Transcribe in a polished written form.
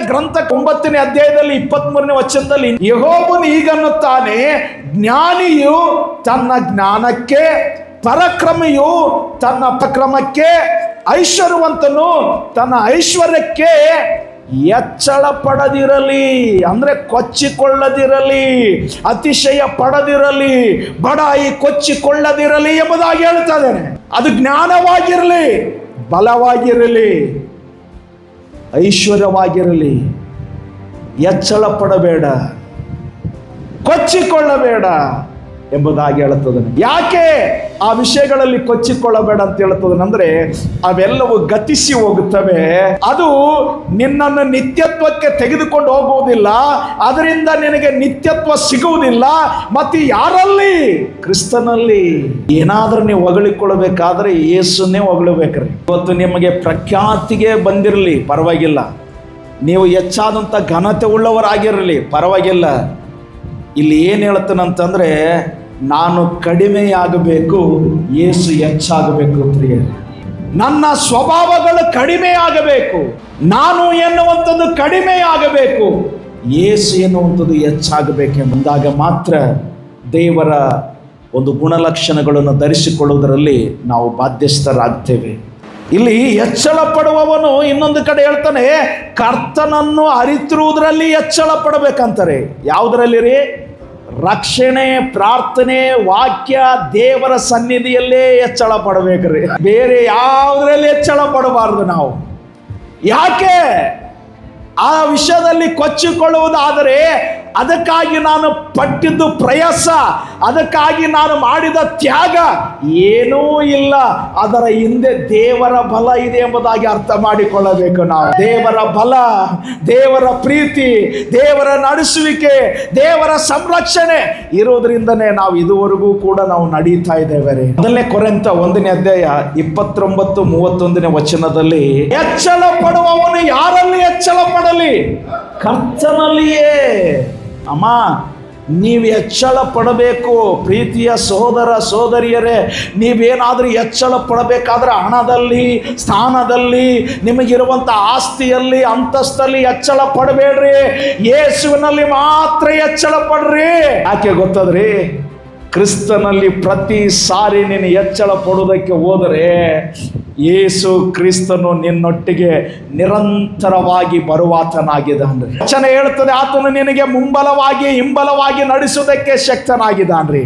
ಗ್ರಂಥ 9ನೇ ಅಧ್ಯಾಯದಲ್ಲಿ 23ನೇ ವಚನದಲ್ಲಿ ಯೆಹೋವನು ಹೀಗನ್ನುತ್ತಾನೆ, ಜ್ಞಾನಿಯು ತನ್ನ ಜ್ಞಾನಕ್ಕೆ, ಪರಾಕ್ರಮಿಯು ತನ್ನ ಪರಾಕ್ರಮಕ್ಕೆ, ಐಶ್ವರ್ಯವಂತನು ತನ್ನ ಐಶ್ವರ್ಯಕ್ಕೆ ಎಚ್ಚಳ ಪಡದಿರಲಿ. ಅಂದ್ರೆ ಕೊಚ್ಚಿಕೊಳ್ಳದಿರಲಿ, ಅತಿಶಯ ಪಡದಿರಲಿ, ಬಡಾಯಿ ಕೊಚ್ಚಿಕೊಳ್ಳದಿರಲಿ ಎಂಬುದಾಗಿ ಹೇಳ್ತಾ ಇದ್ದಾನೆ. ಅದು ಜ್ಞಾನವಾಗಿರಲಿ, ಬಲವಾಗಿರಲಿ, ಐಶ್ವರ್ಯವಾಗಿರಲಿ, ಎಚ್ಚಳ ಪಡಬೇಡ, ಕೊಚ್ಚಿಕೊಳ್ಳಬೇಡ ಎಂಬುದಾಗಿ ಹೇಳುತ್ತದೆ. ಯಾಕೆ ಆ ವಿಷಯಗಳಲ್ಲಿ ಕೊಚ್ಚಿಕೊಳ್ಳಬೇಡ ಅಂತ ಹೇಳುತ್ತದೆ ಅಂದ್ರೆ ಅವೆಲ್ಲವೂ ಗತಿಸಿ ಹೋಗುತ್ತವೆ. ಅದು ನಿನ್ನನ್ನು ನಿತ್ಯತ್ವಕ್ಕೆ ತೆಗೆದುಕೊಂಡು ಹೋಗುವುದಿಲ್ಲ. ಅದರಿಂದ ನಿನಗೆ ನಿತ್ಯತ್ವ ಸಿಗುವುದಿಲ್ಲ. ಮತ್ತೆ ಯಾರಲ್ಲಿ? ಕ್ರಿಸ್ತನಲ್ಲಿ. ಏನಾದ್ರೂ ನೀವು ಹೊಗಳಿಕೊಳ್ಳಬೇಕಾದ್ರೆ ಯೇಸುನ್ನೇ ಹೊಗಳಬೇಕ್ರಿ. ಇವತ್ತು ನಿಮಗೆ ಪ್ರಖ್ಯಾತಿಗೆ ಬಂದಿರಲಿ, ಪರವಾಗಿಲ್ಲ. ನೀವು ಹೆಚ್ಚಾದಂಥ ಘನತೆ ಉಳ್ಳವರಾಗಿರಲಿ, ಪರವಾಗಿಲ್ಲ. ಇಲ್ಲಿ ಏನು ಹೇಳ್ತಾನಂತಂದ್ರೆ, ನಾನು ಕಡಿಮೆಯಾಗಬೇಕು, ಯೇಸು ಹೆಚ್ಚಾಗಬೇಕು. ಪ್ರಿಯರೇ, ನನ್ನ ಸ್ವಭಾವಗಳು ಕಡಿಮೆಯಾಗಬೇಕು, ನಾನು ಎನ್ನುವಂಥದ್ದು ಕಡಿಮೆಯಾಗಬೇಕು, ಯೇಸು ಎನ್ನುವಂಥದ್ದು ಹೆಚ್ಚಾಗಬೇಕೆಂಬುದಾಗಿ ಮಾತ್ರ ದೇವರ ಒಂದು ಗುಣಲಕ್ಷಣಗಳನ್ನು ಧರಿಸಿಕೊಳ್ಳುವುದರಲ್ಲಿ ನಾವು ಬಾಧ್ಯಸ್ಥರಾಗ್ತೇವೆ. ಇಲ್ಲಿ ಹೆಚ್ಚಳ ಪಡುವವನು ಇನ್ನೊಂದು ಕಡೆ ಹೇಳ್ತಾನೆ, ಕರ್ತನನ್ನು ಅರಿತಿರುವುದರಲ್ಲಿ ಹೆಚ್ಚಳ ಪಡಬೇಕಂತಾರೆ. ಯಾವುದರಲ್ಲಿ ರೀ? ರಕ್ಷಣೆ, ಪ್ರಾರ್ಥನೆ, ವಾಕ್ಯ, ದೇವರ ಸನ್ನಿಧಿಯಲ್ಲೇ ಹೆಚ್ಚಳ ಪಡಬೇಕ್ರಿ. ಬೇರೆ ಯಾವುದರಲ್ಲಿ ಹೆಚ್ಚಳ ಪಡಬಾರ್ದು ನಾವು. ಯಾಕೆ? ಆ ವಿಷಯದಲ್ಲಿ ಕೊಚ್ಚಿಕೊಳ್ಳುವುದಾದರೆ ಅದಕ್ಕಾಗಿ ನಾನು ಪಟ್ಟಿದ್ದು ಪ್ರಯಾಸ, ಅದಕ್ಕಾಗಿ ನಾನು ಮಾಡಿದ ತ್ಯಾಗ ಏನೂ ಇಲ್ಲ. ಅದರ ಹಿಂದೆ ದೇವರ ಬಲ ಇದೆ ಎಂಬುದಾಗಿ ಅರ್ಥ ಮಾಡಿಕೊಳ್ಳಬೇಕು ನಾವು. ದೇವರ ಬಲ, ದೇವರ ಪ್ರೀತಿ, ದೇವರ ನಡೆಸುವಿಕೆ, ದೇವರ ಸಂರಕ್ಷಣೆ ಇರೋದ್ರಿಂದನೇ ನಾವು ಇದುವರೆಗೂ ಕೂಡ ನಾವು ನಡೀತಾ ಇದ್ದೇವೆ. ಮೊದಲನೇ ಕೊರಿಂಥ 1ನೇ ಅಧ್ಯಾಯ 29-31ನೇ ವಚನದಲ್ಲಿ, ಹೆಚ್ಚಳ ಪಡುವವನು ಯಾರಲ್ಲಿ ಹೆಚ್ಚಳ ಪಡಲಿ? ಕರ್ತನಲ್ಲಿಯೇ. ಅಮ್ಮ, ನೀವು ಹೆಚ್ಚಳ ಪಡಬೇಕು. ಪ್ರೀತಿಯ ಸಹೋದರ ಸಹೋದರಿಯರೇ, ನೀವೇನಾದರೂ ಹೆಚ್ಚಳ ಪಡಬೇಕಾದ್ರೆ ಹಣದಲ್ಲಿ, ಸ್ಥಾನದಲ್ಲಿ, ನಿಮಗಿರುವಂಥ ಆಸ್ತಿಯಲ್ಲಿ, ಅಂತಸ್ತಲ್ಲಿ ಹೆಚ್ಚಳ ಪಡಬೇಡ್ರಿ. ಯೇಸುವಿನಲ್ಲಿ ಮಾತ್ರ ಹೆಚ್ಚಳ ಪಡ್ರಿ. ಯಾಕೆ ಗೊತ್ತದ್ರಿ? ಕ್ರಿಸ್ತನಲ್ಲಿ ಪ್ರತಿ ಸಾರಿ ನೀನು ಹೆಚ್ಚಳ ಪಡುವುದಕ್ಕೆ ಹೋದರೆ ಯೇಸು ಕ್ರಿಸ್ತನು ನಿನ್ನೊಟ್ಟಿಗೆ ನಿರಂತರವಾಗಿ ಬರುವಾತನಾಗಿದ್ದಾನ್ರಿ. ವಚನ ಹೇಳ್ತದೆ, ಆತನು ನಿನಗೆ ಮುಂಬಲವಾಗಿ ಹಿಂಬಲವಾಗಿ ನಡೆಸುವುದಕ್ಕೆ ಶಕ್ತನಾಗಿದ್ದಾನ್ರಿ.